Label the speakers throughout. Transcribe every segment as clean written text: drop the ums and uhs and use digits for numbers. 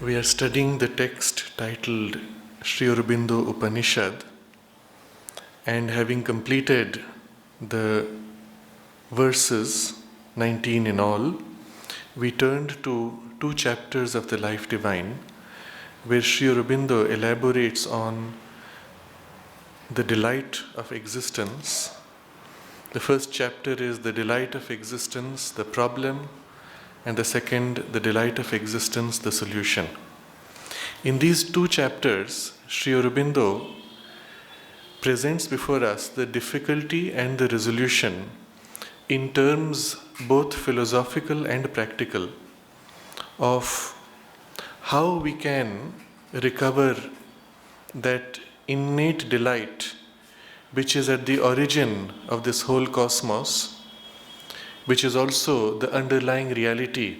Speaker 1: We are studying the text titled Sri Aurobindo Upanishad, and having completed the verses, 19 in all, we turned to two chapters of the Life Divine, where Sri Aurobindo elaborates on the delight of existence. The first chapter is the delight of existence, the problem, and the second, the delight of existence, the solution. In these two chapters, Sri Aurobindo presents before us the difficulty and the resolution in terms both philosophical and practical of how we can recover that innate delight which is at the origin of this whole cosmos, which is also the underlying reality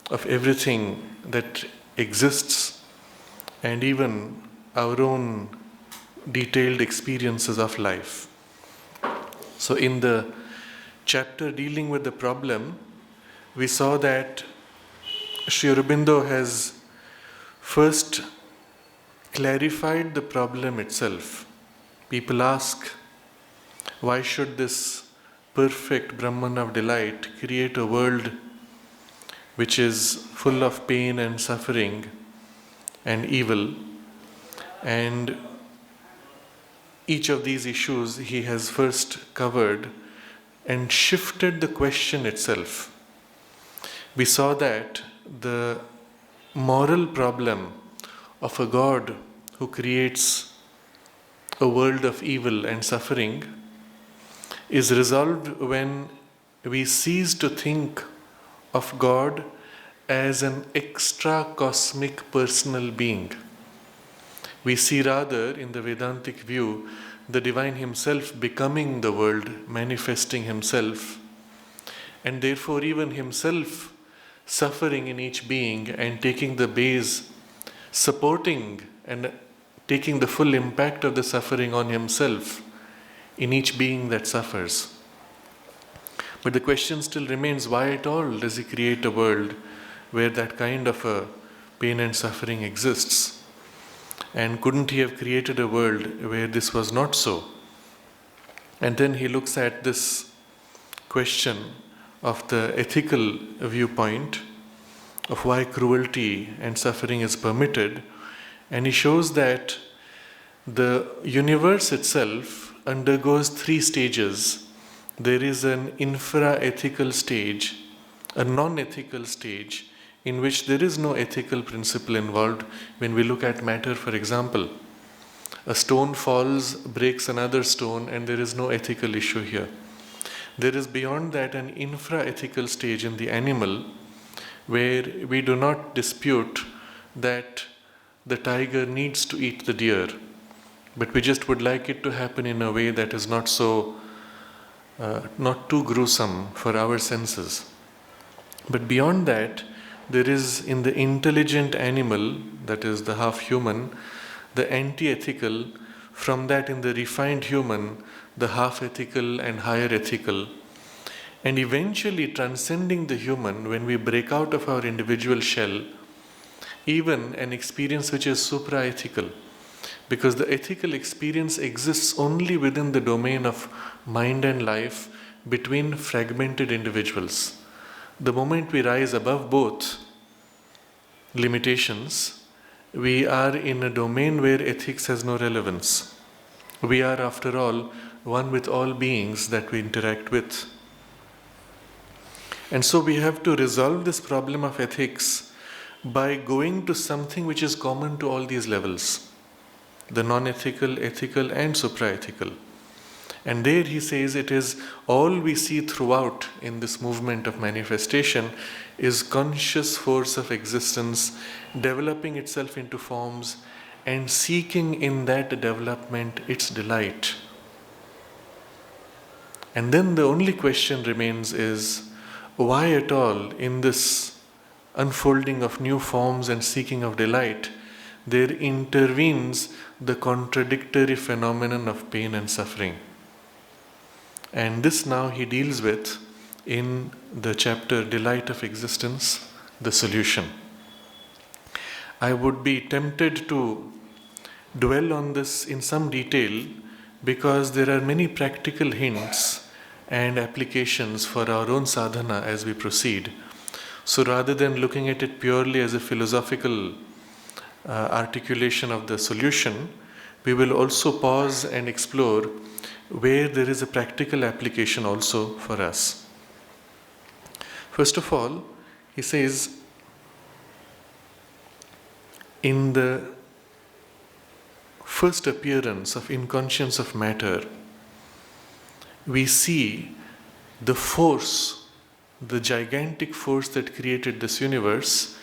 Speaker 1: of everything that exists, and even our own detailed experiences of life. So in the chapter dealing with the problem, we saw that Sri Aurobindo has first clarified the problem itself. People ask, why should this perfect Brahman of delight create a world which is full of pain and suffering and evil? And each of these issues he has first covered and shifted the question itself. We saw that the moral problem of a God who creates a world of evil and suffering is resolved when we cease to think of God as an extra cosmic personal being. We see rather in the Vedantic view the divine himself becoming the world, manifesting himself, and therefore even himself suffering in each being and taking the base, supporting and taking the full impact of the suffering on himself in each being that suffers. But the question still remains, why at all does he create a world where that kind of a pain and suffering exists? And couldn't he have created a world where this was not so? And then he looks at this question of the ethical viewpoint of why cruelty and suffering is permitted, and he shows that the universe itself undergoes three stages. There is an infra-ethical stage, a non-ethical stage, in which there is no ethical principle involved. When we look at matter, for example, a stone falls, breaks another stone, and there is no ethical issue here. There is beyond that an infra-ethical stage in the animal, where we do not dispute that the tiger needs to eat the deer, but we just would like it to happen in a way that is not too gruesome for our senses. But beyond that, there is in the intelligent animal, that is the half human, the anti-ethical. From that, in the refined human, the half ethical and higher ethical. And eventually transcending the human, when we break out of our individual shell, even an experience which is supra-ethical, because the ethical experience exists only within the domain of mind and life between fragmented individuals. The moment we rise above both limitations, we are in a domain where ethics has no relevance. We are, after all, one with all beings that we interact with. And so we have to resolve this problem of ethics by going to something which is common to all these levels, the non-ethical, ethical, and supra-ethical. And there he says it is all we see throughout in this movement of manifestation is conscious force of existence developing itself into forms and seeking in that development its delight. And then the only question remains is, why at all in this unfolding of new forms and seeking of delight, there intervenes the contradictory phenomenon of pain and suffering? And this now he deals with in the chapter Delight of Existence, the Solution. I would be tempted to dwell on this in some detail because there are many practical hints and applications for our own sadhana as we proceed. So rather than looking at it purely as a philosophical articulation of the solution, we will also pause and explore where there is a practical application also for us. First of all, he says, in the first appearance of inconscience of matter, we see the force, the gigantic force that created this universe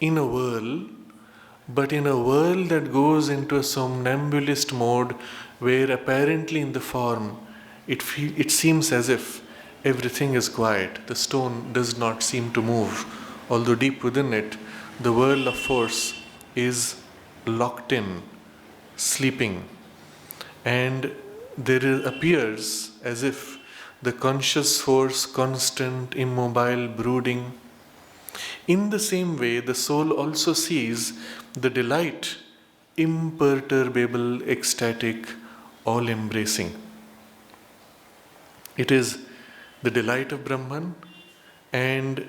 Speaker 1: in a whirl, but in a whirl that goes into a somnambulist mode where apparently in the form it seems as if everything is quiet. The stone does not seem to move, although deep within it, the whirl of force is locked in, sleeping. And there appears as if the conscious force, constant, immobile, brooding. In the same way, the soul also sees the delight, imperturbable, ecstatic, all embracing. It is the delight of Brahman, and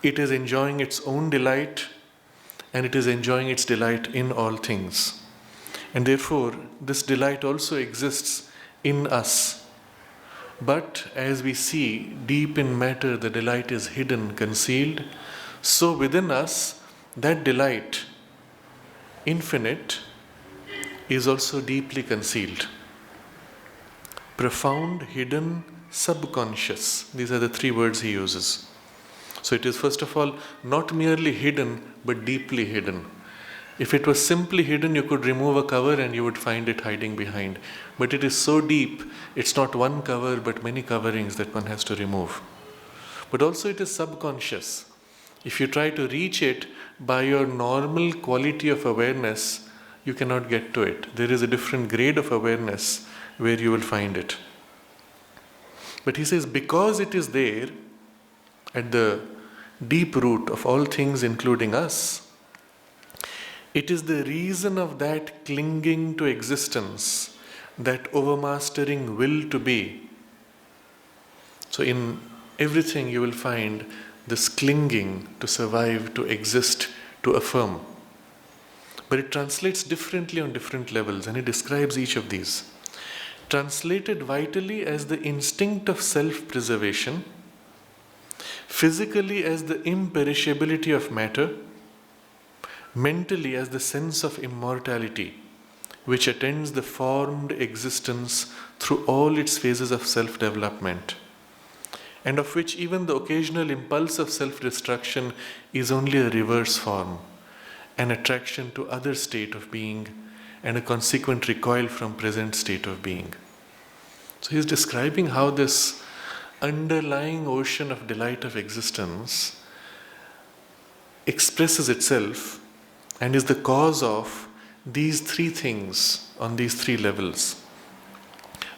Speaker 1: it is enjoying its own delight, and it is enjoying its delight in all things. And therefore, this delight also exists in us. But as we see, deep in matter, the delight is hidden, concealed. So within us, that delight, infinite, is also deeply concealed. Profound, hidden, subconscious. These are the three words he uses. So it is first of all not merely hidden, but deeply hidden. If it was simply hidden, you could remove a cover and you would find it hiding behind. But it is so deep, it's not one cover but many coverings that one has to remove. But also it is subconscious. If you try to reach it by your normal quality of awareness, you cannot get to it. There is a different grade of awareness where you will find it. But he says, because it is there, at the deep root of all things, including us, it is the reason of that clinging to existence, that overmastering will to be. So in everything you will find this clinging to survive, to exist, to affirm. But it translates differently on different levels, and he describes each of these. Translated vitally as the instinct of self-preservation, physically as the imperishability of matter, mentally as the sense of immortality, which attends the formed existence through all its phases of self-development, and of which even the occasional impulse of self-destruction is only a reverse form, an attraction to other state of being, and a consequent recoil from present state of being. So he is describing how this underlying ocean of delight of existence expresses itself and is the cause of these three things on these three levels.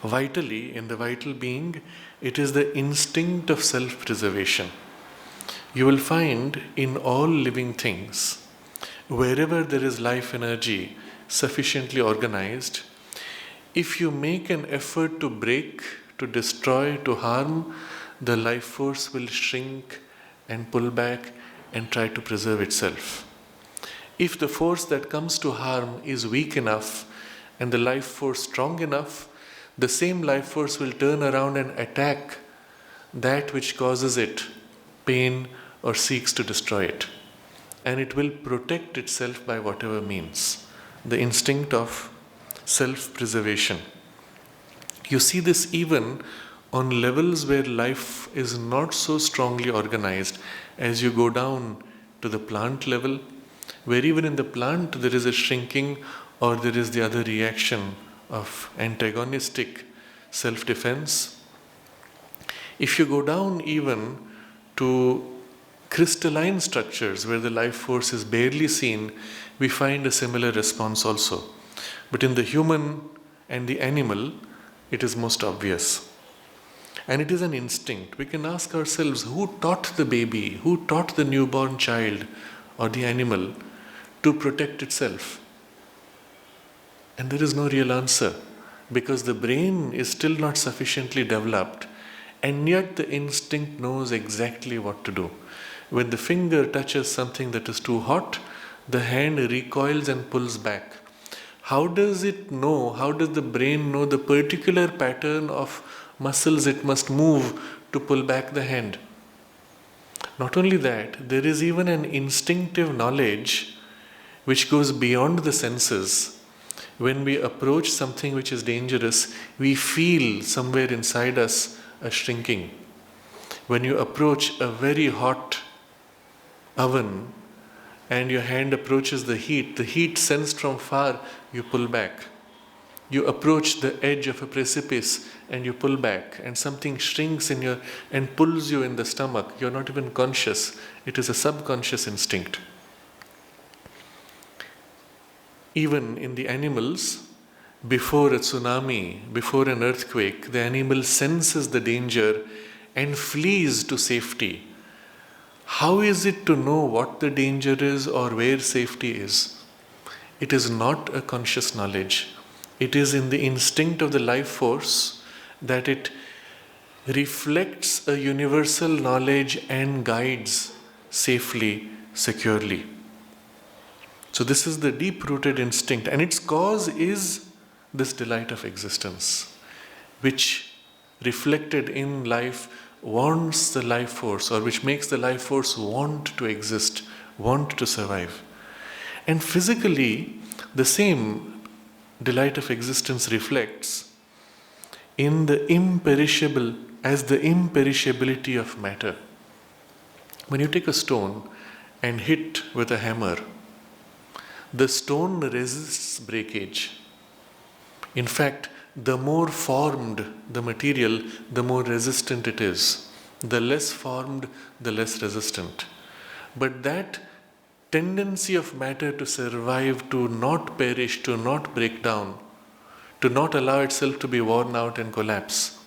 Speaker 1: Vitally, in the vital being, it is the instinct of self-preservation. You will find in all living things, wherever there is life energy sufficiently organized, if you make an effort to break, to destroy, to harm, the life force will shrink and pull back and try to preserve itself. If the force that comes to harm is weak enough and the life force strong enough, the same life force will turn around and attack that which causes it pain or seeks to destroy it. And it will protect itself by whatever means. The instinct of self-preservation. You see this even on levels where life is not so strongly organized. As you go down to the plant level, where even in the plant there is a shrinking or there is the other reaction of antagonistic self-defense. If you go down even to crystalline structures where the life force is barely seen, we find a similar response also. But in the human and the animal, it is most obvious. And it is an instinct. We can ask ourselves, who taught the baby, who taught the newborn child or the animal to protect itself? And there is no real answer, because the brain is still not sufficiently developed, and yet the instinct knows exactly what to do. When the finger touches something that is too hot, the hand recoils and pulls back. How does it know? How does the brain know the particular pattern of muscles it must move to pull back the hand? Not only that, there is even an instinctive knowledge which goes beyond the senses. When we approach something which is dangerous, we feel somewhere inside us a shrinking. When you approach a very hot oven and your hand approaches the heat sensed from far, you pull back. You approach the edge of a precipice and you pull back, and something shrinks in your and pulls you in the stomach. You're not even conscious. It is a subconscious instinct. Even in the animals, before a tsunami, before an earthquake, the animal senses the danger and flees to safety. How is it to know what the danger is or where safety is? It is not a conscious knowledge. It is in the instinct of the life force that it reflects a universal knowledge and guides safely, securely. So this is the deep-rooted instinct, and its cause is this delight of existence, which reflected in life wants the life force, or which makes the life force want to exist, want to survive. And physically, the same delight of existence reflects in the imperishable, as the imperishability of matter. When you take a stone and hit with a hammer, the stone resists breakage. In fact, the more formed the material, the more resistant it is. The less formed, the less resistant. But that tendency of matter to survive, to not perish, to not break down, to not allow itself to be worn out and collapse,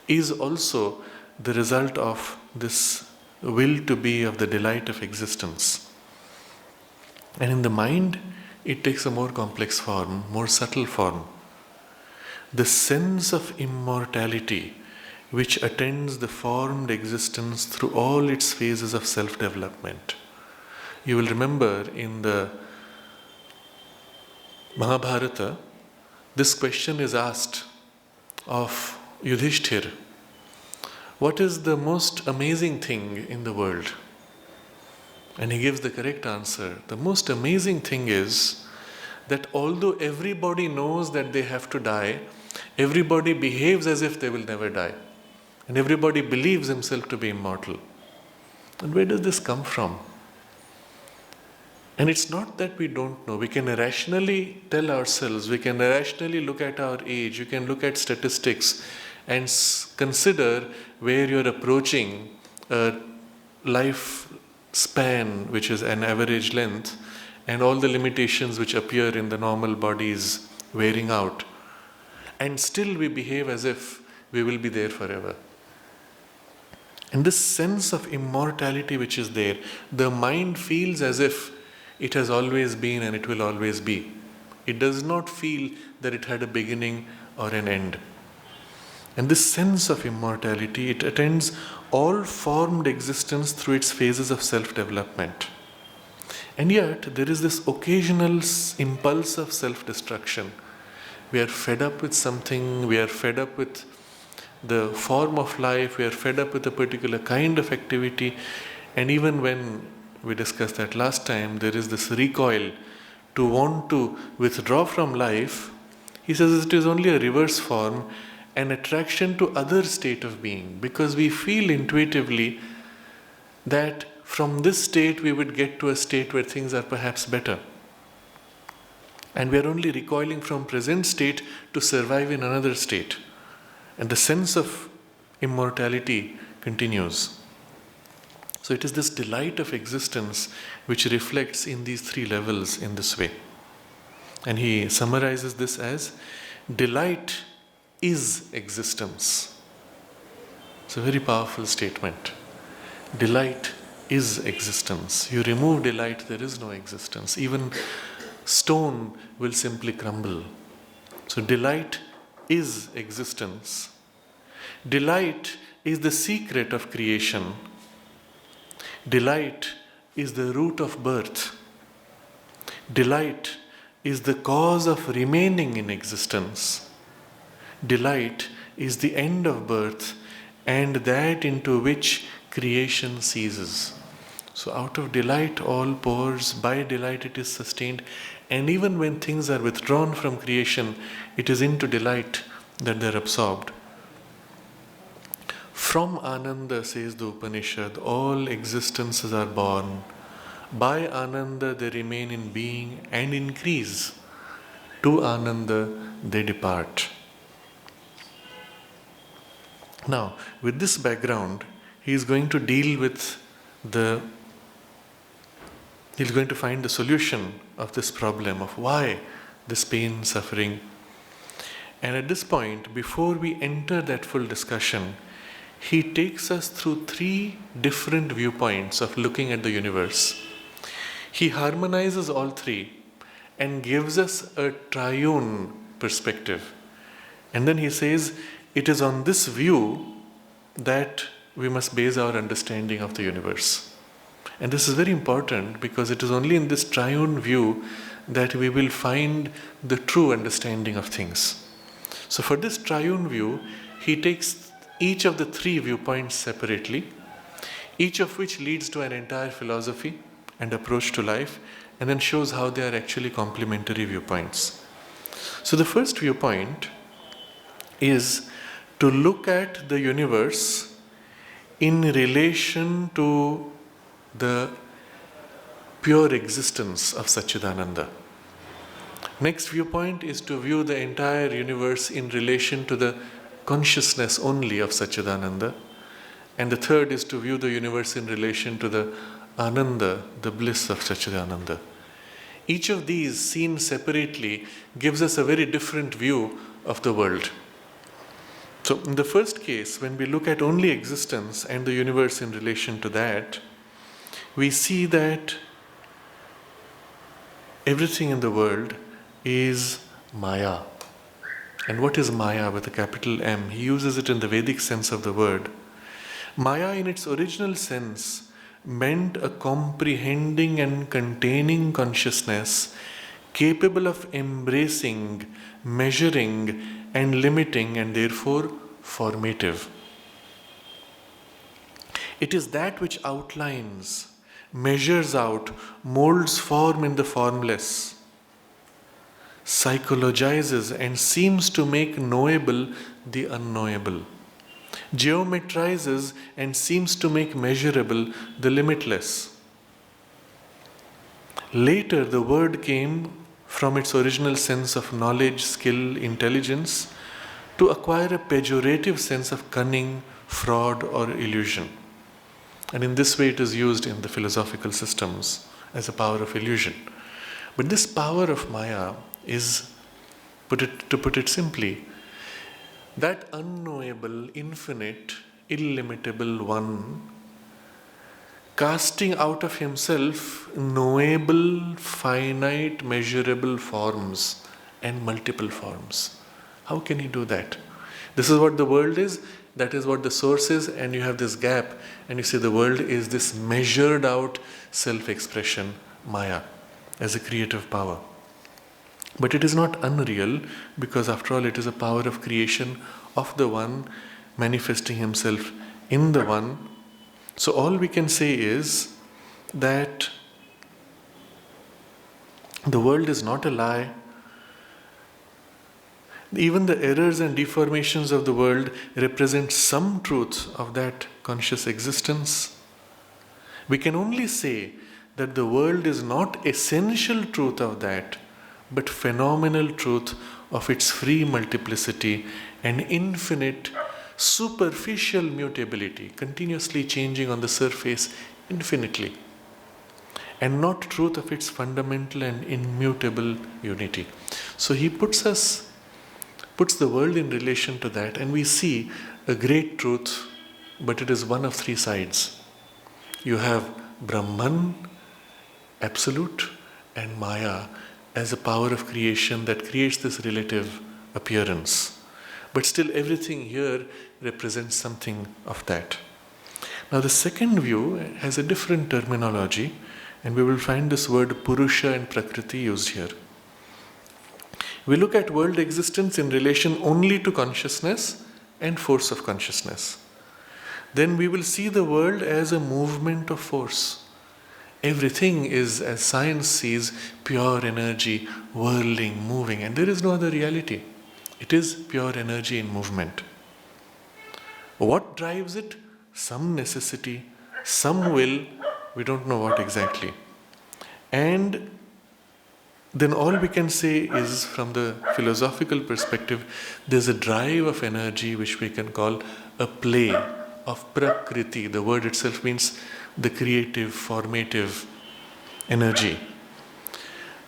Speaker 1: is also the result of this will to be, of the delight of existence. And in the mind, it takes a more complex form, more subtle form. The sense of immortality which attends the formed existence through all its phases of self-development. You will remember in the Mahabharata, this question is asked of Yudhishthir. What is the most amazing thing in the world? And he gives the correct answer. The most amazing thing is that although everybody knows that they have to die, everybody behaves as if they will never die. And everybody believes himself to be immortal. And where does this come from? And it's not that we don't know. We can rationally tell ourselves, we can rationally look at our age, you can look at statistics and consider where you're approaching a life span which is an average length, and all the limitations which appear in the normal body's wearing out. And still we behave as if we will be there forever. And this sense of immortality which is there, the mind feels as if it has always been and it will always be. It does not feel that it had a beginning or an end. And this sense of immortality, it attends all formed existence through its phases of self-development. And yet, there is this occasional impulse of self-destruction. We are fed up with something, we are fed up with the form of life, we are fed up with a particular kind of activity, and even when we discussed that last time, there is this recoil to want to withdraw from life. He says it is only a reverse form, an attraction to other state of being, because we feel intuitively that from this state we would get to a state where things are perhaps better. And we are only recoiling from present state to survive in another state. And the sense of immortality continues. So it is this delight of existence which reflects in these three levels in this way. And he summarizes this as delight is existence. It's a very powerful statement. Delight is existence. You remove delight, there is no existence. Even stone will simply crumble. So delight is existence. Delight is the secret of creation. Delight is the root of birth. Delight is the cause of remaining in existence. Delight is the end of birth and that into which creation ceases. So out of delight all pours, by delight it is sustained, and even when things are withdrawn from creation, it is into delight that they are absorbed. From Ananda, says the Upanishad, all existences are born. By Ananda they remain in being and increase. To Ananda they depart. Now, with this background, he is going to deal with he's going to find the solution of this problem of why this pain, suffering. And at this point, before we enter that full discussion, he takes us through three different viewpoints of looking at the universe. He harmonizes all three and gives us a triune perspective. And then he says, it is on this view that we must base our understanding of the universe. And this is very important because it is only in this triune view that we will find the true understanding of things. So for this triune view, he takes each of the three viewpoints separately, each of which leads to an entire philosophy and approach to life, and then shows how they are actually complementary viewpoints. So the first viewpoint is to look at the universe in relation to the pure existence of Satchidananda. Next viewpoint is to view the entire universe in relation to the consciousness only of Satchidananda. And the third is to view the universe in relation to the Ananda, the bliss of Satchidananda. Each of these, seen separately, gives us a very different view of the world. So in the first case, when we look at only existence and the universe in relation to that, we see that everything in the world is Maya. And what is Maya with a capital M? He uses it in the Vedic sense of the word. Maya in its original sense meant a comprehending and containing consciousness capable of embracing, measuring and limiting, and therefore formative. It is that which outlines, measures out, molds form in the formless, psychologizes and seems to make knowable the unknowable, geometrizes and seems to make measurable the limitless. Later, the word came from its original sense of knowledge, skill, intelligence, to acquire a pejorative sense of cunning, fraud, or illusion. And in this way it is used in the philosophical systems as a power of illusion. But this power of Maya is, to put it simply, that unknowable, infinite, illimitable one, casting out of himself knowable, finite, measurable forms and multiple forms. How can he do that? This is what the world is, that is what the source is, and you have this gap, and you see the world is this measured out self-expression, Maya, as a creative power. But it is not unreal, because after all it is a power of creation of the one, manifesting himself in the one. So all we can say is that the world is not a lie. Even the errors and deformations of the world represent some truth of that conscious existence. We can only say that the world is not essential truth of that, but phenomenal truth of its free multiplicity and infinite superficial mutability, continuously changing on the surface infinitely, and not truth of its fundamental and immutable unity. So he puts the world in relation to that, and we see a great truth, but it is one of three sides. You have Brahman, absolute, and Maya as a power of creation that creates this relative appearance. But still, everything here represents something of that. Now, the second view has a different terminology, and we will find this word Purusha and Prakriti used here. We look at world existence in relation only to consciousness and force of consciousness. Then we will see the world as a movement of force. Everything is, as science sees, pure energy, whirling, moving, and there is no other reality. It is pure energy in movement. What drives it? Some necessity, some will, we don't know what exactly. And then all we can say is, from the philosophical perspective, there's a drive of energy which we can call a play of Prakriti. The word itself means the creative, formative energy.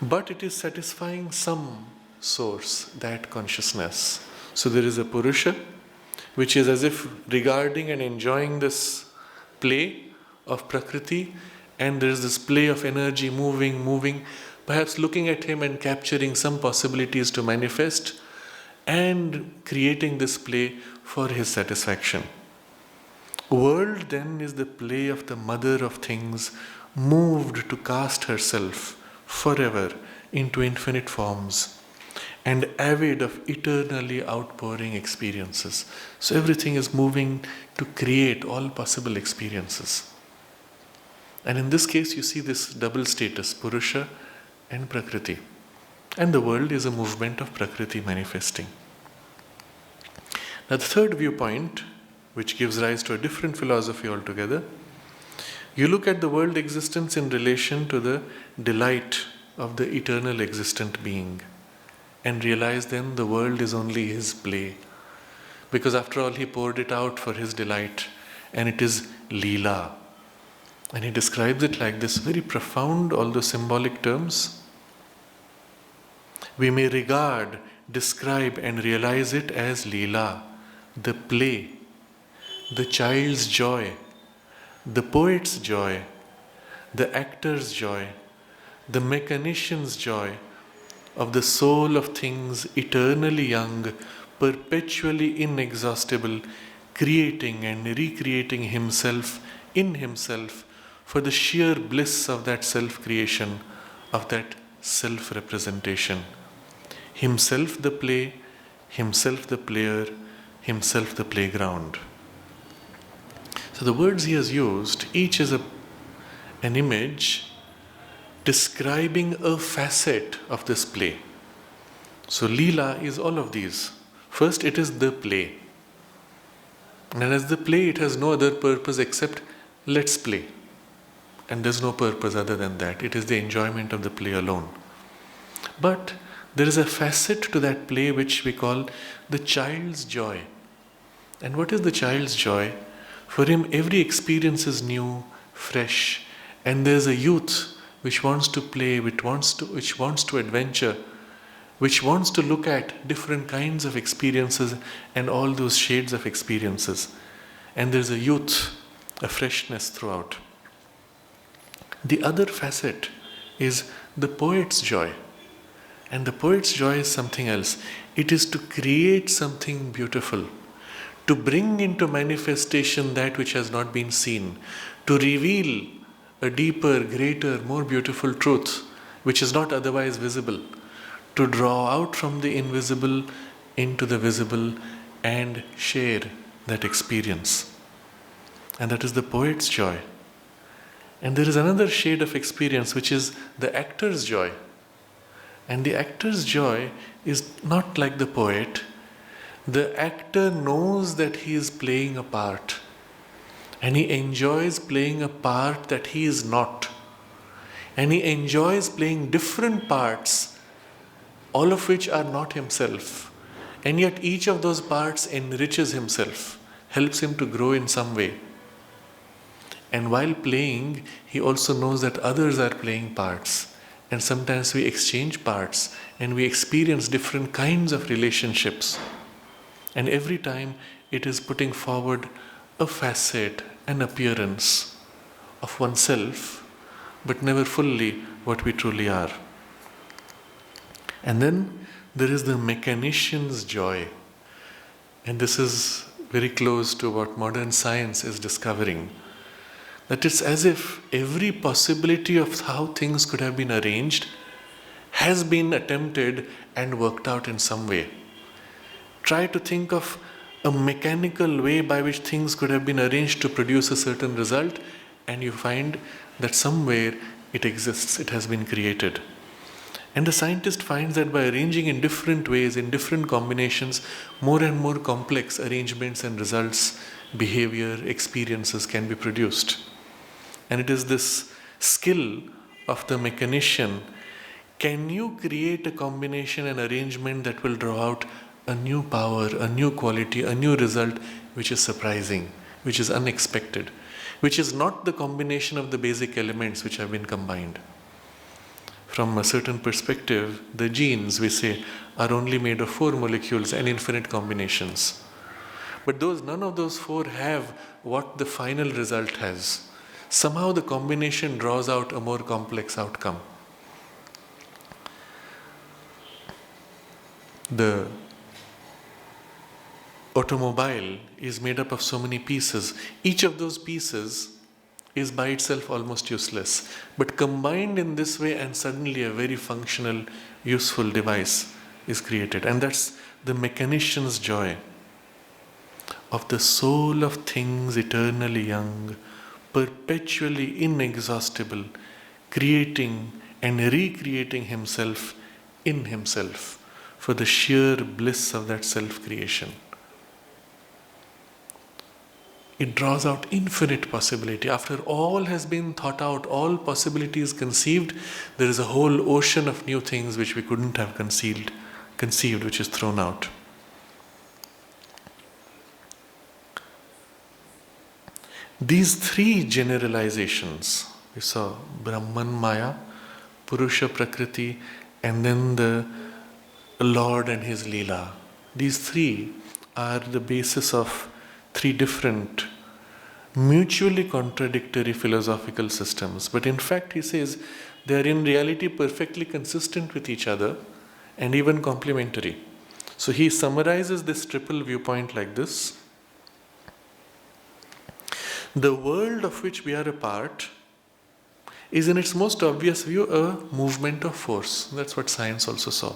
Speaker 1: But it is satisfying some source, that consciousness. So there is a Purusha, which is as if regarding and enjoying this play of Prakriti, and there is this play of energy moving, perhaps looking at him and capturing some possibilities to manifest and creating this play for his satisfaction. World then is the play of the mother of things, moved to cast herself forever into infinite forms and avid of eternally outpouring experiences. So everything is moving to create all possible experiences. And in this case, you see this double status, Purusha and Prakriti. And the world is a movement of Prakriti manifesting. Now, the third viewpoint, which gives rise to a different philosophy altogether, you look at the world existence in relation to the delight of the eternal existent being, and realize then the world is only his play. Because after all, he poured it out for his delight, and it is Leela. And he describes it like this, very profound, although symbolic terms. We may regard, describe, and realize it as Leela, the play, the child's joy, the poet's joy, the actor's joy, the mechanician's joy of the soul of things eternally young, perpetually inexhaustible, creating and recreating himself in himself for the sheer bliss of that self-creation, of that self-representation. Himself the play, himself the player, himself the playground. So the words he has used, each is an image describing a facet of this play. So Leela is all of these. First, it is the play. And as the play, it has no other purpose except let's play. And there's no purpose other than that. It is the enjoyment of the play alone. But there is a facet to that play which we call the child's joy. And what is the child's joy? For him, every experience is new, fresh, and there's a youth which wants to play, which wants to adventure, which wants to look at different kinds of experiences and all those shades of experiences. And there's a youth, a freshness throughout. The other facet is the poet's joy. And the poet's joy is something else. It is to create something beautiful, to bring into manifestation that which has not been seen, to reveal a deeper, greater, more beautiful truth which is not otherwise visible, to draw out from the invisible into the visible and share that experience. And that is the poet's joy. And there is another shade of experience which is the actor's joy. And the actor's joy is not like the poet. The actor knows that he is playing a part. And he enjoys playing a part that he is not. And he enjoys playing different parts, all of which are not himself. And yet each of those parts enriches himself, helps him to grow in some way. And while playing, he also knows that others are playing parts. And sometimes we exchange parts and we experience different kinds of relationships. And every time it is putting forward a facet, an appearance of oneself, but never fully what we truly are. And then there is the mechanician's joy. And this is very close to what modern science is discovering. That it's as if every possibility of how things could have been arranged has been attempted and worked out in some way. Try to think of a mechanical way by which things could have been arranged to produce a certain result, and you find that somewhere it exists, it has been created. And the scientist finds that by arranging in different ways, in different combinations, more and more complex arrangements and results, behavior, experiences can be produced. And it is this skill of the mechanician. Can you create a combination and arrangement that will draw out a new power, a new quality, a new result which is surprising, which is unexpected, which is not the combination of the basic elements which have been combined? From a certain perspective, the genes, we say, are only made of 4 molecules and infinite combinations. But none of those 4 have what the final result has. Somehow the combination draws out a more complex outcome. The automobile is made up of so many pieces. Each of those pieces is by itself almost useless, but combined in this way and suddenly a very functional, useful device is created. And that's the mechanician's joy of the soul of things eternally young, perpetually inexhaustible, creating and recreating himself in himself for the sheer bliss of that self-creation. It draws out infinite possibility. After all has been thought out, all possibilities conceived, there is a whole ocean of new things which we couldn't have conceived, which is thrown out. These 3 generalizations, we saw Brahman Maya, Purusha Prakriti, and then the Lord and his Leela. These 3 are the basis of 3 different, mutually contradictory philosophical systems. But in fact, he says, they are in reality perfectly consistent with each other and even complementary. So he summarizes this triple viewpoint like this. The world of which we are a part is in its most obvious view a movement of force. That's what science also saw.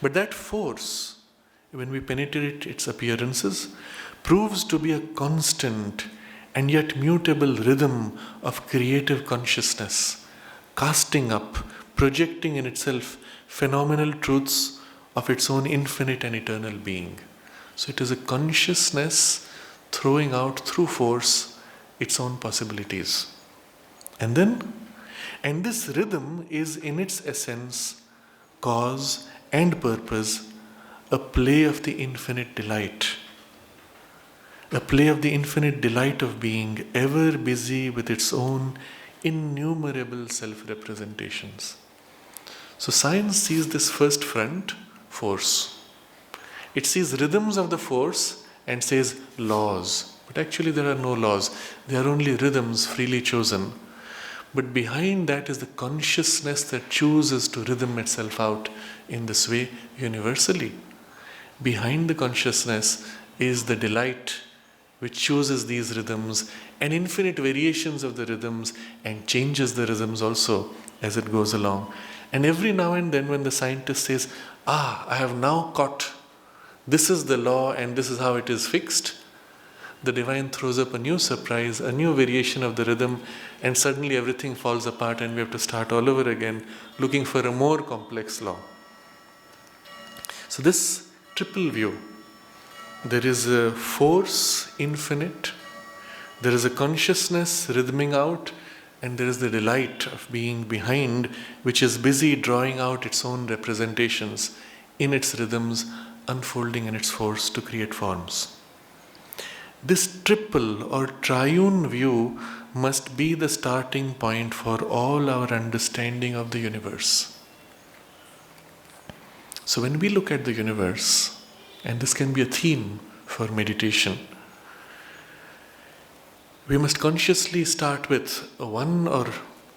Speaker 1: But that force, when we penetrate its appearances, proves to be a constant and yet mutable rhythm of creative consciousness, casting up, projecting in itself phenomenal truths of its own infinite and eternal being. So it is a consciousness throwing out through force its own possibilities. And this rhythm is in its essence, cause and purpose, a play of the infinite delight. A play of the infinite delight of being, ever busy with its own innumerable self-representations. So science sees this first front, force. It sees rhythms of the force and says laws. But actually there are no laws. They are only rhythms freely chosen. But behind that is the consciousness that chooses to rhythm itself out in this way universally. Behind the consciousness is the delight which chooses these rhythms and infinite variations of the rhythms and changes the rhythms also as it goes along. And every now and then when the scientist says, I have now caught, this is the law and this is how it is fixed, the divine throws up a new surprise, a new variation of the rhythm, and suddenly everything falls apart and we have to start all over again looking for a more complex law. So this triple view, there is a force infinite, there is a consciousness rhythming out, and there is the delight of being behind, which is busy drawing out its own representations in its rhythms, unfolding in its force to create forms. This triple or triune view must be the starting point for all our understanding of the universe. So when we look at the universe, and this can be a theme for meditation, We must consciously start with one or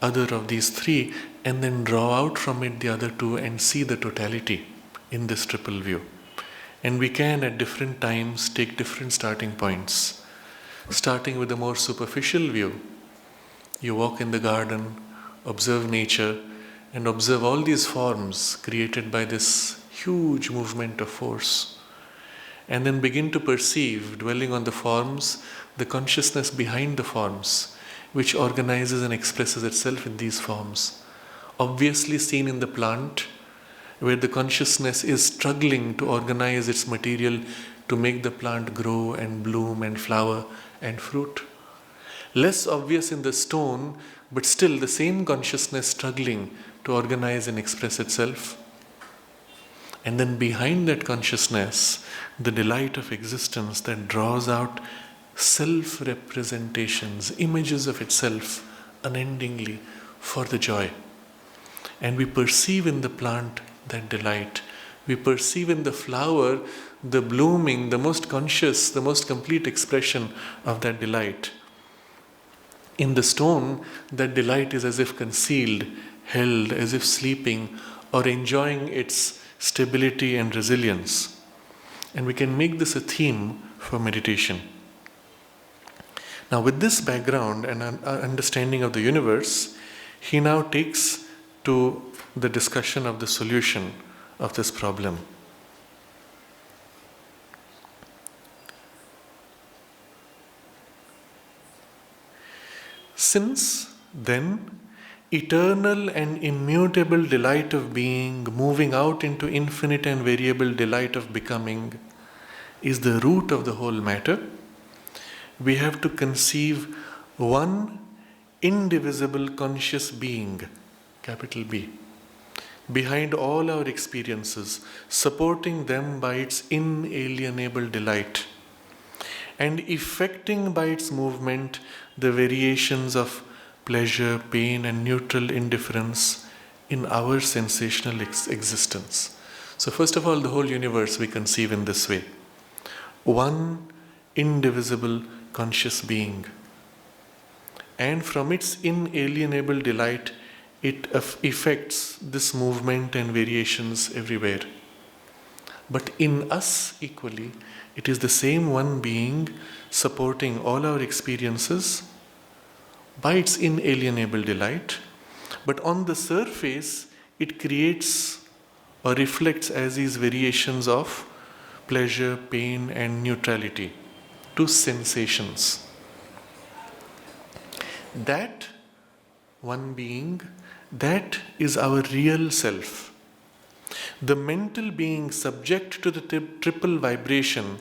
Speaker 1: other of these three and then draw out from it the other two and see the totality in this triple view. And we can at different times take different starting points. Starting with a more superficial view, you walk in the garden, observe nature, and observe all these forms created by this huge movement of force. And then begin to perceive, dwelling on the forms, the consciousness behind the forms, which organizes and expresses itself in these forms. Obviously seen in the plant, where the consciousness is struggling to organize its material to make the plant grow and bloom and flower and fruit. Less obvious in the stone, but still the same consciousness struggling to organize and express itself. And then behind that consciousness, the delight of existence that draws out self-representations, images of itself unendingly for the joy. And we perceive in the plant that delight. We perceive in the flower the blooming, the most conscious, the most complete expression of that delight. In the stone, that delight is as if concealed, held, as if sleeping, or enjoying its stability and resilience. And we can make this a theme for meditation. Now, with this background and understanding of the universe, he now takes to the discussion of the solution of this problem. Since then, eternal and immutable delight of being, moving out into infinite and variable delight of becoming, is the root of the whole matter, we have to conceive one indivisible conscious being, capital B, behind all our experiences, supporting them by its inalienable delight, and effecting by its movement the variations of pleasure, pain, and neutral indifference in our sensational existence. So first of all, the whole universe we conceive in this way. One indivisible conscious being. And from its inalienable delight, it effects this movement and variations everywhere. But in us equally, it is the same one being supporting all our experiences by its inalienable delight, but on the surface it creates or reflects as these variations of pleasure, pain, and neutrality to sensations. That one being, that is our real self. The mental being subject to the triple vibration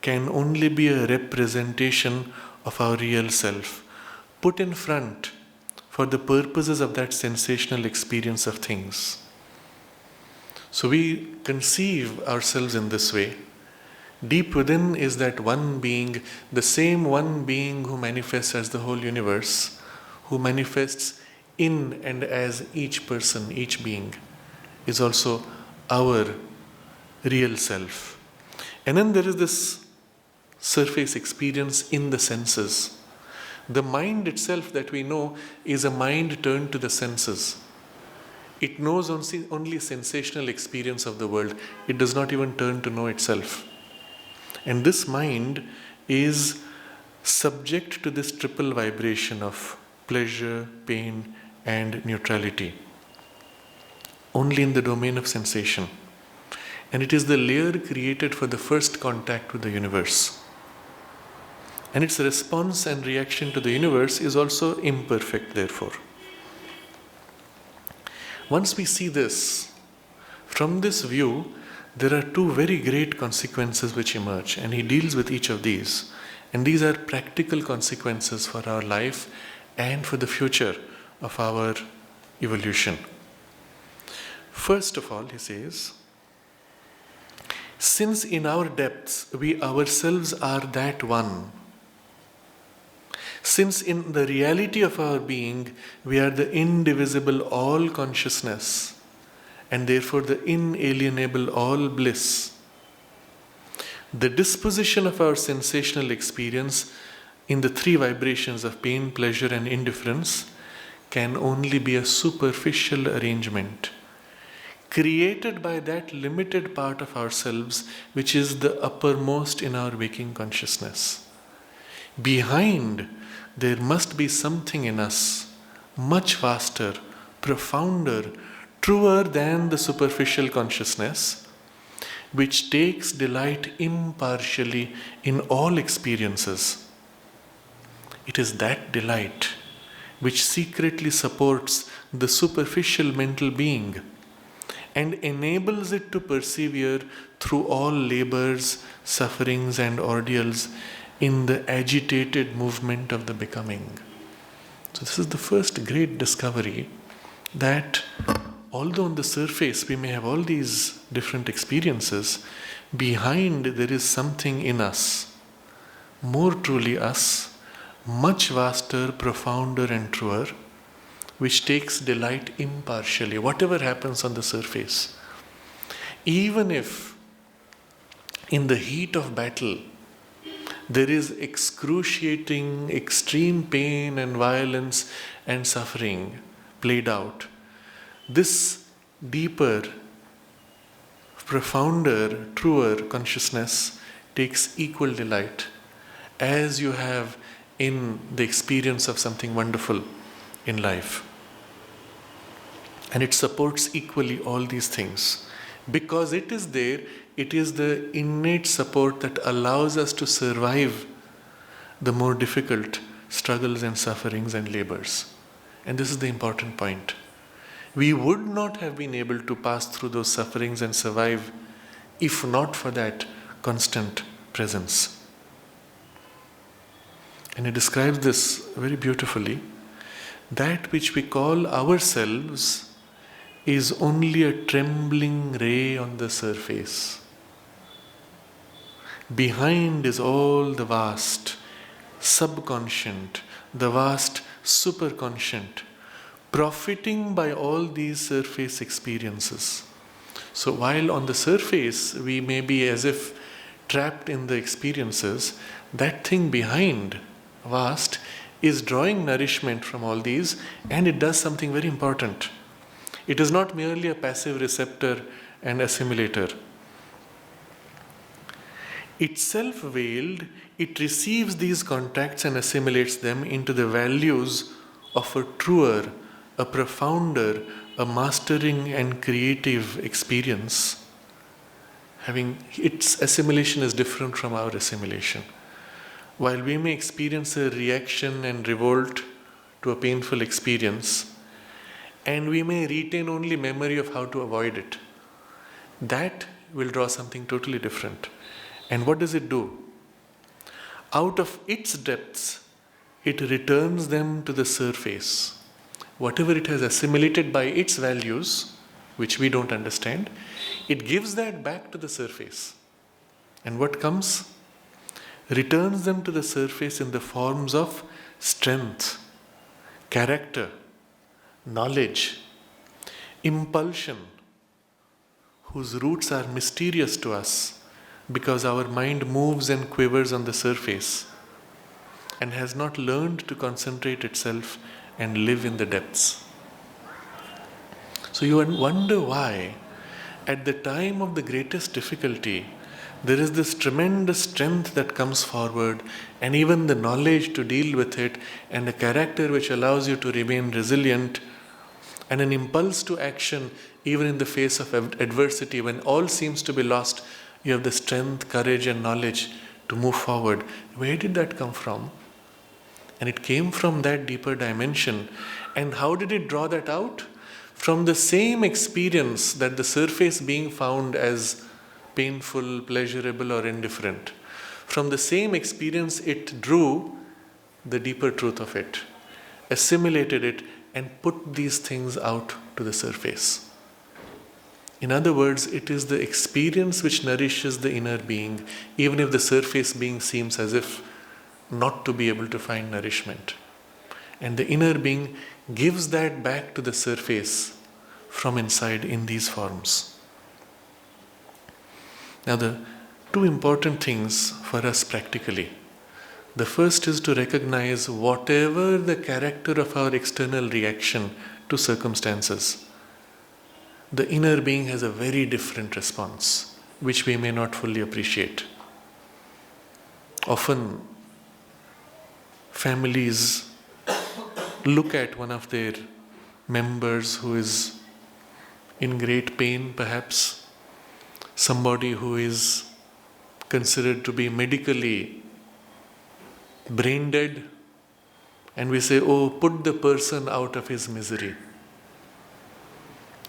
Speaker 1: can only be a representation of our real self, put in front for the purposes of that sensational experience of things. So we conceive ourselves in this way. Deep within is that one being, the same one being who manifests as the whole universe, who manifests in and as each person, each being, is also our real self. And then there is this surface experience in the senses. The mind itself that we know is a mind turned to the senses. It knows only sensational experience of the world. It does not even turn to know itself. And this mind is subject to this triple vibration of pleasure, pain, and neutrality, only in the domain of sensation. And it is the layer created for the first contact with the universe. And its response and reaction to the universe is also imperfect, therefore. Once we see this, from this view, there are two very great consequences which emerge, and he deals with each of these. And these are practical consequences for our life and for the future of our evolution. First of all, he says, since in our depths we ourselves are that one, since in the reality of our being we are the indivisible all consciousness and therefore the inalienable all bliss, the disposition of our sensational experience in the three vibrations of pain, pleasure, and indifference can only be a superficial arrangement created by that limited part of ourselves which is the uppermost in our waking consciousness. Behind, there must be something in us much vaster, profounder, truer than the superficial consciousness, which takes delight impartially in all experiences. It is that delight which secretly supports the superficial mental being and enables it to persevere through all labors, sufferings, and ordeals in the agitated movement of the becoming. So, this is the first great discovery, that although on the surface we may have all these different experiences, behind there is something in us, more truly us, much vaster, profounder, and truer, which takes delight impartially, whatever happens on the surface. Even if in the heat of battle there is excruciating, extreme pain and violence and suffering played out, this deeper, profounder, truer consciousness takes equal delight as you have in the experience of something wonderful in life. And it supports equally all these things. Because it is there, it is the innate support that allows us to survive the more difficult struggles and sufferings and labors. And this is the important point. We would not have been able to pass through those sufferings and survive if not for that constant presence. And he describes this very beautifully. That which we call ourselves is only a trembling ray on the surface. Behind is all the vast subconscient, the vast superconscient, profiting by all these surface experiences. So while on the surface we may be as if trapped in the experiences, that thing behind, vast, is drawing nourishment from all these, and it does something very important. It is not merely a passive receptor and assimilator. Itself veiled, it receives these contacts and assimilates them into the values of a truer, a profounder, a mastering and creative experience. Its assimilation is different from our assimilation. While we may experience a reaction and revolt to a painful experience, and we may retain only memory of how to avoid it, that will draw something totally different. And what does it do? Out of its depths, it returns them to the surface. Whatever it has assimilated by its values, which we don't understand, it gives that back to the surface. And what comes? Returns them to the surface in the forms of strength, character, knowledge, impulsion, whose roots are mysterious to us because our mind moves and quivers on the surface and has not learned to concentrate itself and live in the depths. So you wonder why, at the time of the greatest difficulty, there is this tremendous strength that comes forward, and even the knowledge to deal with it, and a character which allows you to remain resilient, and an impulse to action even in the face of adversity. When all seems to be lost, you have the strength, courage, and knowledge to move forward. Where did that come from? And it came from that deeper dimension. And how did it draw that out? From the same experience that the surface being found as painful, pleasurable, or indifferent. From the same experience, it drew the deeper truth of it, assimilated it, and put these things out to the surface. In other words, it is the experience which nourishes the inner being, even if the surface being seems as if not to be able to find nourishment. And the inner being gives that back to the surface from inside in these forms. Now, the two important things for us practically. The first is to recognize whatever the character of our external reaction to circumstances, the inner being has a very different response, which we may not fully appreciate. Often, families look at one of their members who is in great pain, perhaps somebody who is considered to be medically brain dead, and we say, oh, put the person out of his misery.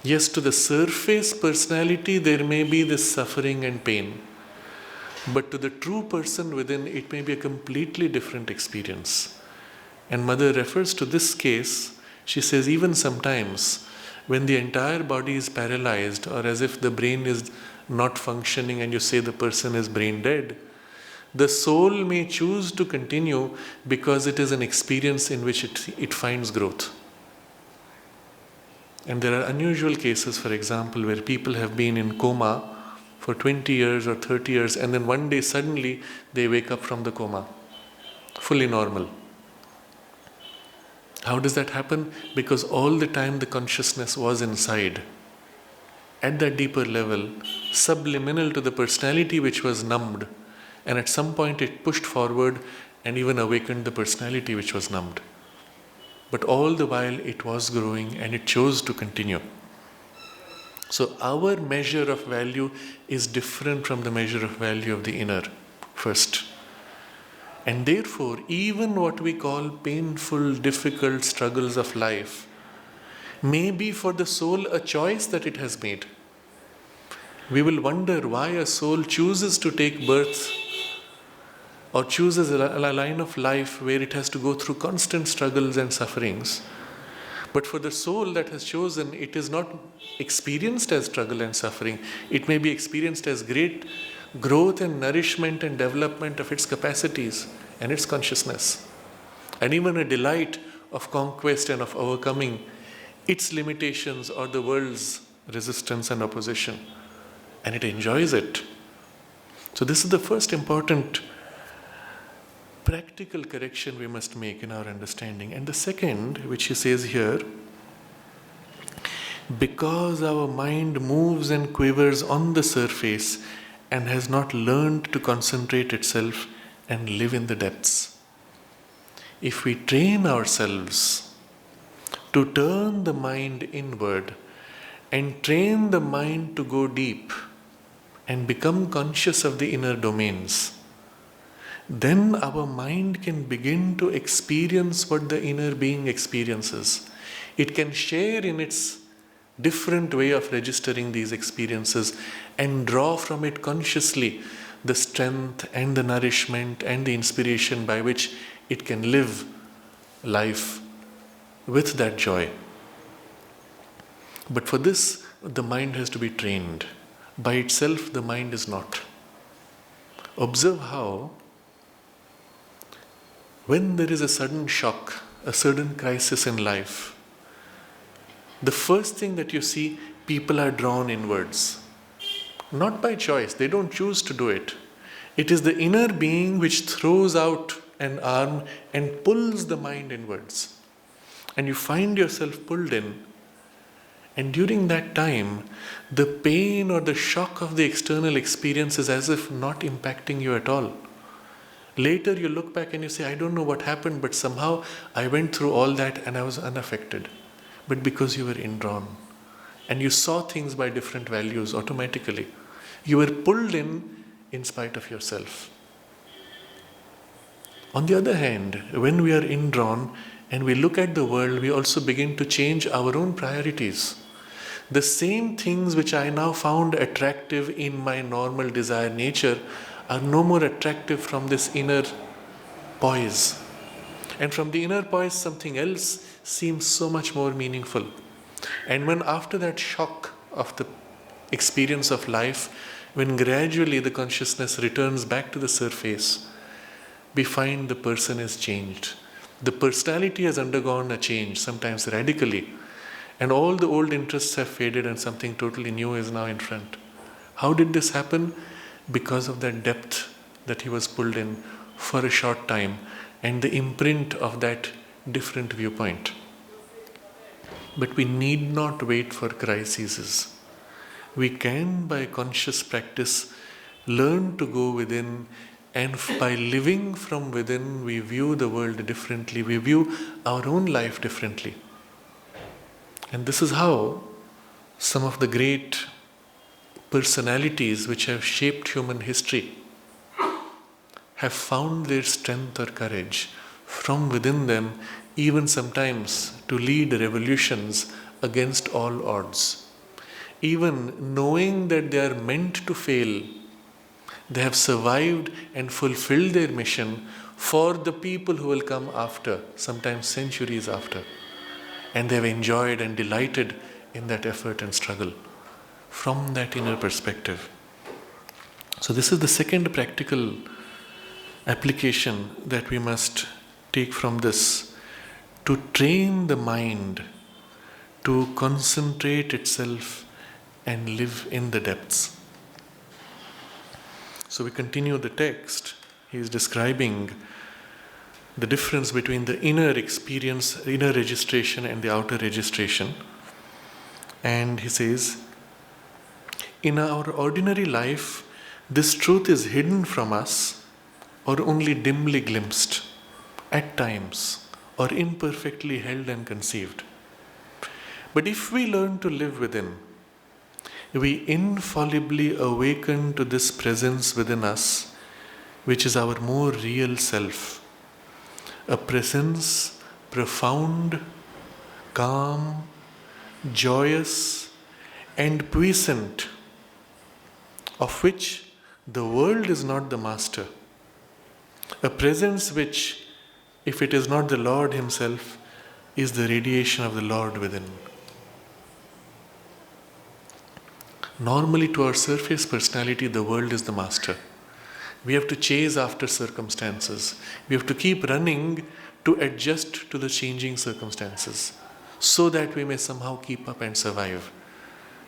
Speaker 1: Yes, to the surface personality there may be this suffering and pain, but to the true person within it may be a completely different experience. And Mother refers to this case. She says even sometimes when the entire body is paralyzed, or as if the brain is not functioning and you say the person is brain dead, the soul may choose to continue because it is an experience in which it finds growth. And there are unusual cases, for example, where people have been in coma for 20 years or 30 years, and then one day suddenly they wake up from the coma, fully normal. How does that happen? Because all the time the consciousness was inside, at that deeper level, subliminal to the personality which was numbed, and at some point it pushed forward and even awakened the personality which was numbed. But all the while it was growing and it chose to continue. So our measure of value is different from the measure of value of the inner, first. And therefore, even what we call painful, difficult struggles of life may be for the soul a choice that it has made. We will wonder why a soul chooses to take birth or chooses a line of life where it has to go through constant struggles and sufferings. But for the soul that has chosen, it is not experienced as struggle and suffering. It may be experienced as great growth and nourishment and development of its capacities and its consciousness, and even a delight of conquest and of overcoming its limitations or the world's resistance and opposition, and it enjoys it. So this is the first important practical correction we must make in our understanding. And the second, which he says here, because our mind moves and quivers on the surface and has not learned to concentrate itself and live in the depths, if we train ourselves to turn the mind inward and train the mind to go deep and become conscious of the inner domains, then our mind can begin to experience what the inner being experiences. It can share in its different way of registering these experiences and draw from it consciously the strength and the nourishment and the inspiration by which it can live life with that joy. But for this, the mind has to be trained. By itself, the mind is not. Observe how when there is a sudden shock, a sudden crisis in life, the first thing that you see, people are drawn inwards. Not by choice, they don't choose to do it. It is the inner being which throws out an arm and pulls the mind inwards. And you find yourself pulled in. And during that time, the pain or the shock of the external experience is as if not impacting you at all. Later you look back and you say, I don't know what happened, but somehow I went through all that and I was unaffected. But because you were indrawn and you saw things by different values automatically, you were pulled in spite of yourself. On the other hand, when we are indrawn and we look at the world, we also begin to change our own priorities. The same things which I now found attractive in my normal desire nature are no more attractive from this inner poise. And from the inner poise, something else seems so much more meaningful. And when after that shock of the experience of life, when gradually the consciousness returns back to the surface, we find the person is changed. The personality has undergone a change, sometimes radically, and all the old interests have faded and something totally new is now in front. How did this happen? Because of that depth that he was pulled in for a short time and the imprint of that different viewpoint. But we need not wait for crises. We can, by conscious practice, learn to go within, and by living from within, we view the world differently. We view our own life differently. And this is how some of the great personalities which have shaped human history have found their strength or courage from within them, even sometimes to lead revolutions against all odds. Even knowing that they are meant to fail, they have survived and fulfilled their mission for the people who will come after, sometimes centuries after. And they have enjoyed and delighted in that effort and struggle from that inner perspective. So this is the second practical application that we must take from this, to train the mind to concentrate itself and live in the depths. So we continue the text. He is describing the difference between the inner experience, inner registration and the outer registration. And he says, in our ordinary life, this truth is hidden from us or only dimly glimpsed at times, or imperfectly held and conceived. But if we learn to live within, we infallibly awaken to this presence within us, which is our more real self. A presence profound, calm, joyous, and puissant, of which the world is not the master. A presence which, if it is not the Lord Himself, is the radiation of the Lord within. Normally, to our surface personality, the world is the master. We have to chase after circumstances. We have to keep running to adjust to the changing circumstances so that we may somehow keep up and survive.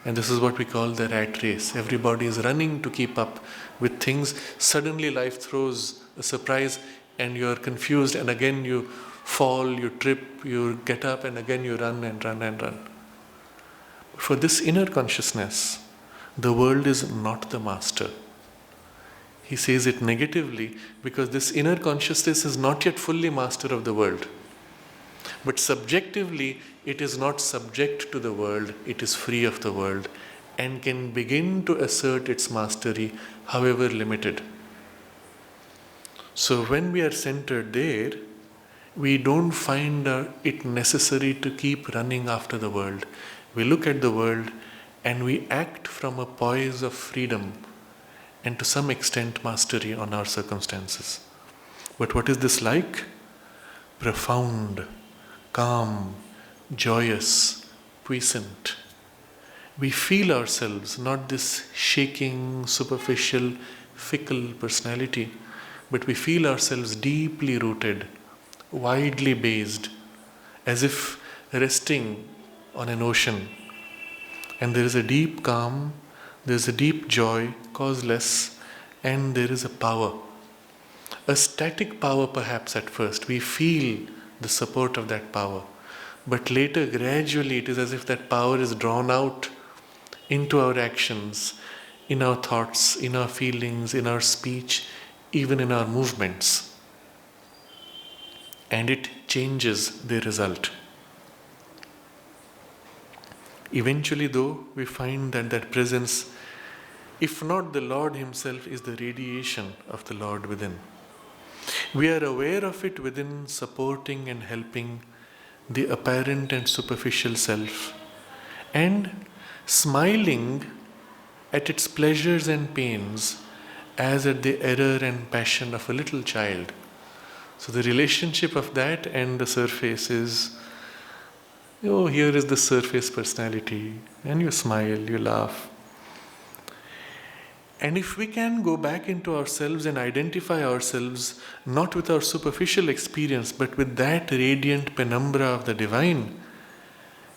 Speaker 1: And this is what we call the rat race. Everybody is running to keep up with things. Suddenly life throws a surprise and you are confused, and again you fall, you trip, you get up, and again you run and run and run. For this inner consciousness, the world is not the master. He says it negatively because this inner consciousness is not yet fully master of the world. But subjectively, it is not subject to the world, it is free of the world and can begin to assert its mastery, however limited. So when we are centered there, we don't find it necessary to keep running after the world. We look at the world and we act from a poise of freedom and to some extent mastery on our circumstances. But what is this like? Profound, calm, joyous, puissant. We feel ourselves, not this shaking, superficial, fickle personality, but we feel ourselves deeply rooted, widely based, as if resting on an ocean. And there is a deep calm, there is a deep joy, causeless, and there is a power. A static power perhaps at first. We feel the support of that power. But later, gradually, it is as if that power is drawn out into our actions, in our thoughts, in our feelings, in our speech, even in our movements. And it changes the result. Eventually, though, we find that that presence, if not the Lord Himself, is the radiation of the Lord within. We are aware of it within, supporting and helping the apparent and superficial self, and smiling at its pleasures and pains as at the error and passion of a little child. So the relationship of that and the surface is, oh, here is the surface personality, and you smile, you laugh. And if we can go back into ourselves and identify ourselves not with our superficial experience, but with that radiant penumbra of the divine,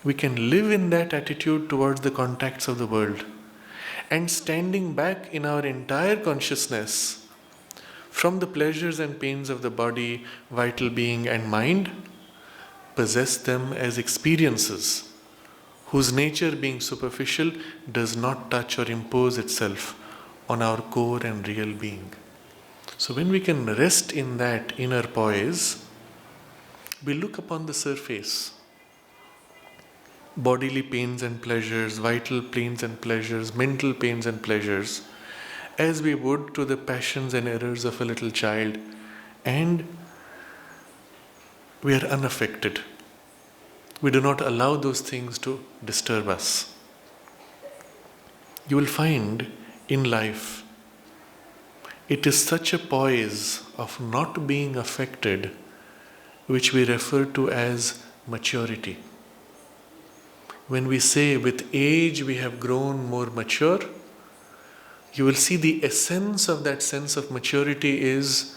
Speaker 1: we can live in that attitude towards the contacts of the world. And standing back in our entire consciousness from the pleasures and pains of the body, vital being, and mind, possess them as experiences, whose nature, being superficial, does not touch or impose itself on our core and real being. So when we can rest in that inner poise, we look upon the surface, bodily pains and pleasures, vital pains and pleasures, mental pains and pleasures, as we would to the passions and errors of a little child, and we are unaffected. We do not allow those things to disturb us. You will find in life, it is such a poise of not being affected which we refer to as maturity. When we say with age we have grown more mature, you will see the essence of that sense of maturity is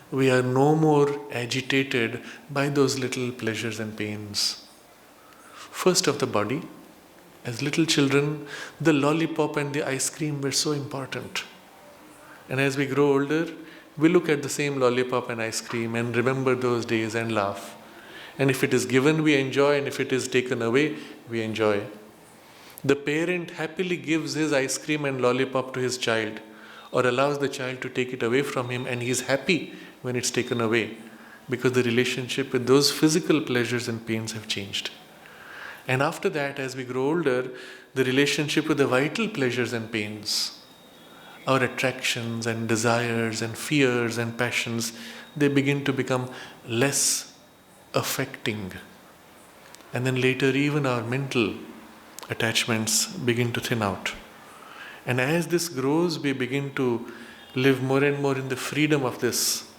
Speaker 1: we are no more agitated by those little pleasures and pains. First of the body, as little children, the lollipop and the ice cream were so important. And as we grow older, we look at the same lollipop and ice cream and remember those days and laugh. And if it is given, we enjoy, and if it is taken away, we enjoy. The parent happily gives his ice cream and lollipop to his child, or allows the child to take it away from him, and he is happy when it's taken away, because the relationship with those physical pleasures and pains have changed. And after that, as we grow older, the relationship with the vital pleasures and pains, our attractions and desires and fears and passions, they begin to become less affecting. And then later, even our mental attachments begin to thin out. And as this grows, we begin to live more and more in the freedom of this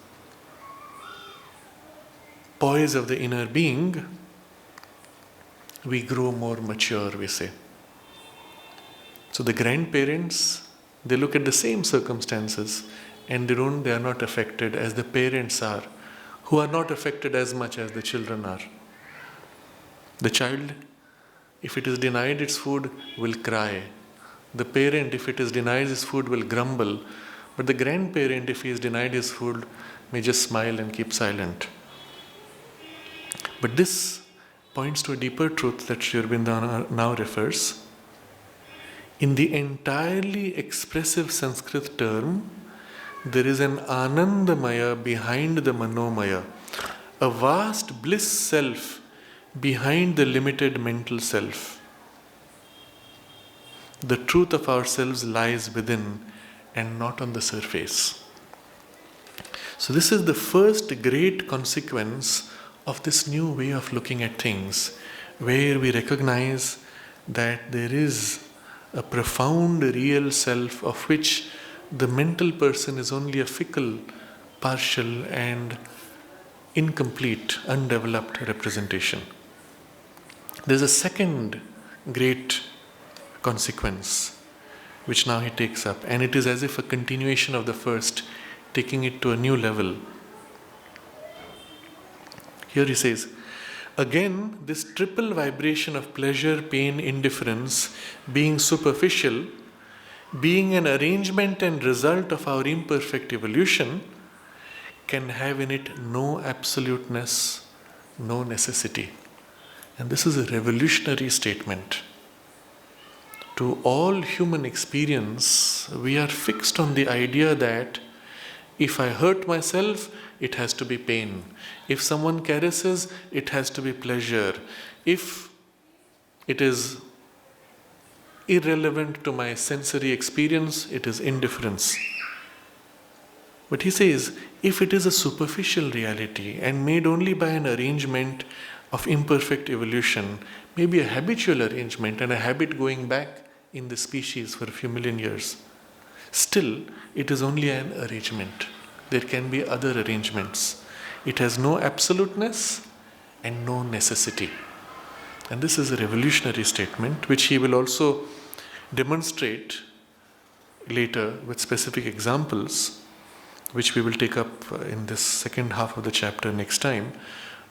Speaker 1: poise of the inner being. We grow more mature, we say. So the grandparents, they look at the same circumstances and they are not affected as the parents are, who are not affected as much as the children are. The child, if it is denied its food, will cry. The parent, if it is denied his food, will grumble. But the grandparent, if he is denied his food, may just smile and keep silent. But this points to a deeper truth that Sri Aurobindo now refers. In the entirely expressive Sanskrit term, there is an Anandamaya behind the Manomaya, a vast bliss self behind the limited mental self. The truth of ourselves lies within and not on the surface. So this is the first great consequence of this new way of looking at things, where we recognize that there is a profound real self of which the mental person is only a fickle, partial and incomplete, undeveloped representation. There's a second great consequence which now he takes up, and it is as if a continuation of the first, taking it to a new level. Here he says, again, this triple vibration of pleasure, pain, indifference, being superficial, being an arrangement and result of our imperfect evolution, can have in it no absoluteness, no necessity. And this is a revolutionary statement. To all human experience, we are fixed on the idea that if I hurt myself, it has to be pain. If someone caresses, it has to be pleasure. If it is irrelevant to my sensory experience, it is indifference. But he says, if it is a superficial reality and made only by an arrangement of imperfect evolution, maybe a habitual arrangement and a habit going back in the species for a few million years, still it is only an arrangement. There can be other arrangements. It has no absoluteness and no necessity. And this is a revolutionary statement which he will also demonstrate later with specific examples, which we will take up in this second half of the chapter next time.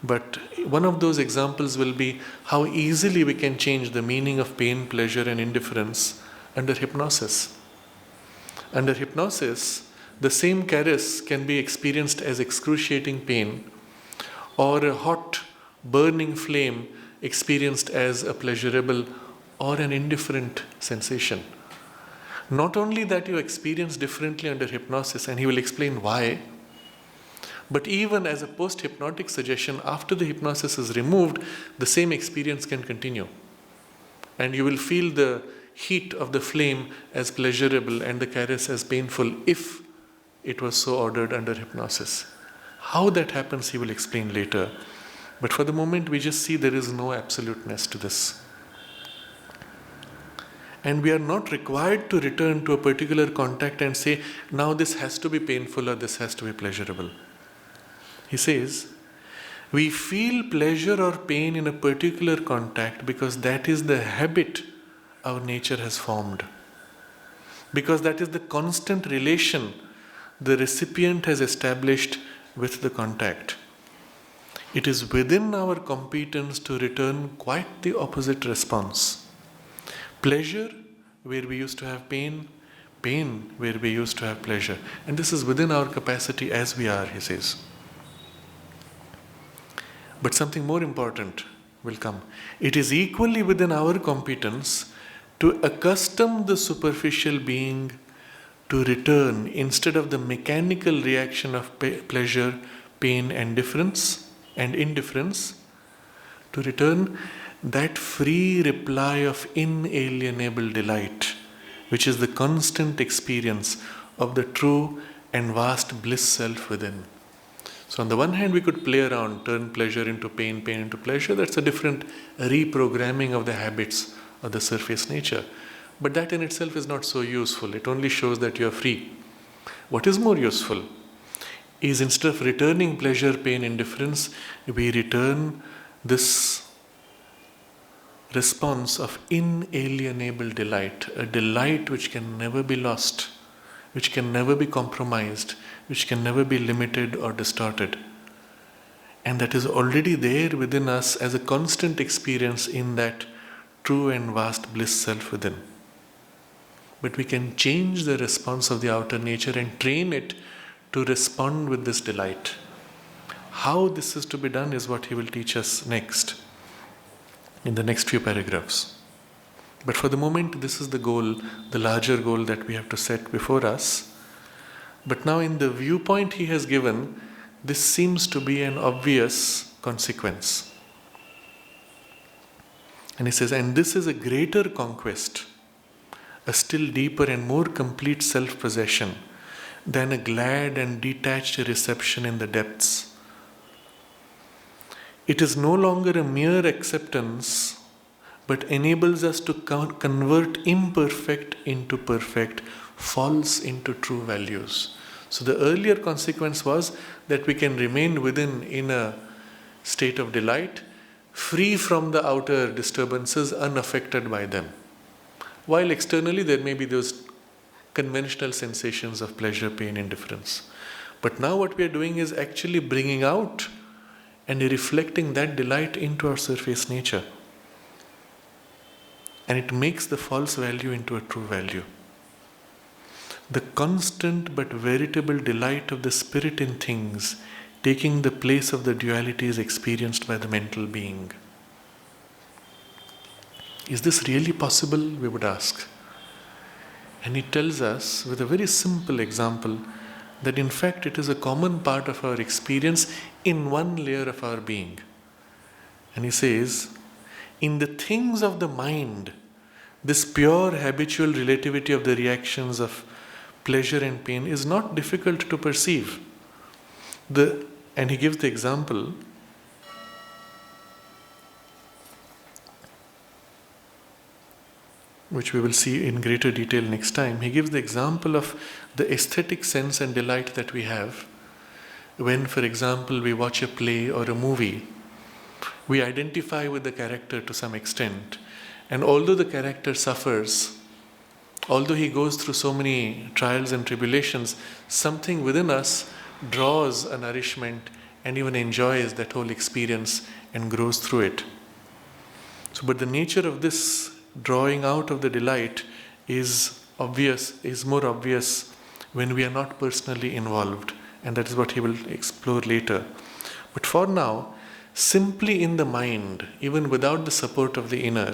Speaker 1: But one of those examples will be how easily we can change the meaning of pain, pleasure and indifference under hypnosis. Under hypnosis, the same caress can be experienced as excruciating pain, or a hot, burning flame experienced as a pleasurable or an indifferent sensation. Not only that you experience differently under hypnosis, and he will explain why, but even as a post-hypnotic suggestion, after the hypnosis is removed, the same experience can continue. And you will feel the heat of the flame as pleasurable and the caress as painful if it was so ordered under hypnosis. How that happens, he will explain later. But for the moment, we just see there is no absoluteness to this. And we are not required to return to a particular contact and say, now this has to be painful or this has to be pleasurable. He says, we feel pleasure or pain in a particular contact because that is the habit our nature has formed. Because that is the constant relation the recipient has established with the contact. It is within our competence to return quite the opposite response. Pleasure where we used to have pain, pain where we used to have pleasure. And this is within our capacity as we are, he says. But something more important will come. It is equally within our competence to accustom the superficial being to return, instead of the mechanical reaction of pleasure, pain and indifference, to return that free reply of inalienable delight, which is the constant experience of the true and vast bliss self within. So on the one hand, we could play around, turn pleasure into pain, pain into pleasure. That's a different reprogramming of the habits of the surface nature. But that in itself is not so useful. It only shows that you are free. What is more useful is, instead of returning pleasure, pain, indifference, we return this response of inalienable delight, a delight which can never be lost, which can never be compromised, which can never be limited or distorted. And that is already there within us as a constant experience in that true and vast bliss self within. But we can change the response of the outer nature and train it to respond with this delight. How this is to be done is what he will teach us next, in the next few paragraphs. But for the moment, this is the goal, the larger goal that we have to set before us. But now in the viewpoint he has given, this seems to be an obvious consequence. And he says, and this is a greater conquest, a still deeper and more complete self-possession than a glad and detached reception in the depths. It is no longer a mere acceptance, but enables us to convert imperfect into perfect, false into true values. So the earlier consequence was that we can remain within in a state of delight, free from the outer disturbances, unaffected by them. While externally there may be those conventional sensations of pleasure, pain, indifference. But now what we are doing is actually bringing out and reflecting that delight into our surface nature. And it makes the false value into a true value. The constant but veritable delight of the spirit in things, taking the place of the dualities experienced by the mental being. Is this really possible? We would ask. And he tells us with a very simple example that in fact it is a common part of our experience in one layer of our being. And he says, in the things of the mind, this pure habitual relativity of the reactions of pleasure and pain is not difficult to perceive. And he gives the example, which we will see in greater detail next time. He gives the example of the aesthetic sense and delight that we have when, for example, we watch a play or a movie. We identify with the character to some extent, and although the character suffers, although he goes through so many trials and tribulations, something within us draws a nourishment and even enjoys that whole experience and grows through it. So, but the nature of this drawing out of the delight is more obvious when we are not personally involved, and that is what he will explore later. But for now, simply in the mind, even without the support of the inner,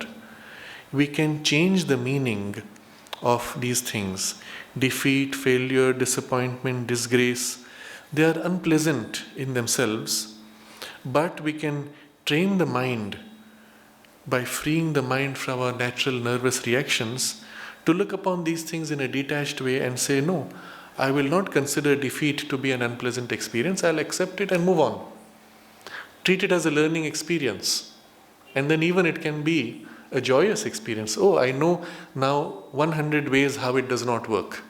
Speaker 1: we can change the meaning of these things. Defeat, failure, disappointment, disgrace, they are unpleasant in themselves, but we can train the mind by freeing the mind from our natural nervous reactions to look upon these things in a detached way and say, no, I will not consider defeat to be an unpleasant experience. I'll accept it and move on. Treat it as a learning experience. And then even it can be a joyous experience. Oh, I know now 100 ways how it does not work.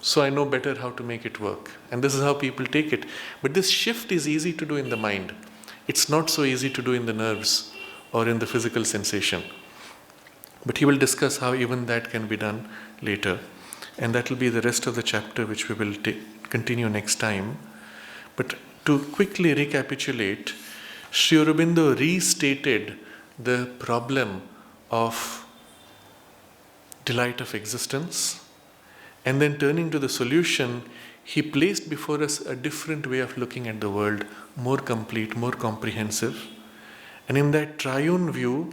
Speaker 1: So I know better how to make it work. And this is how people take it. But this shift is easy to do in the mind. It's not so easy to do in the nerves or in the physical sensation. But he will discuss how even that can be done later. And that will be the rest of the chapter, which we will continue next time. But to quickly recapitulate, Sri Aurobindo restated the problem of delight of existence, and then turning to the solution, he placed before us a different way of looking at the world, more complete, more comprehensive. And in that triune view,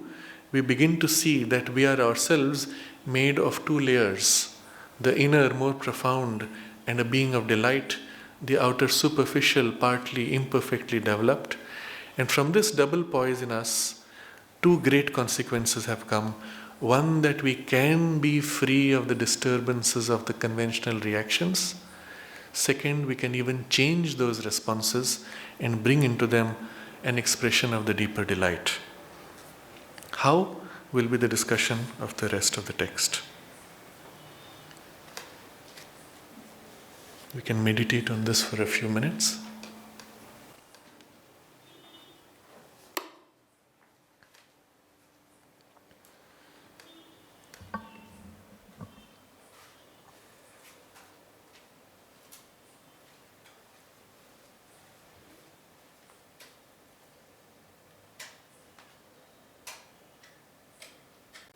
Speaker 1: we begin to see that we are ourselves made of two layers, the inner, more profound, and a being of delight, the outer superficial, partly imperfectly developed. And from this double poise in us, two great consequences have come. One, that we can be free of the disturbances of the conventional reactions. Second, we can even change those responses and bring into them an expression of the deeper delight. How will be the discussion of the rest of the text. We can meditate on this for a few minutes.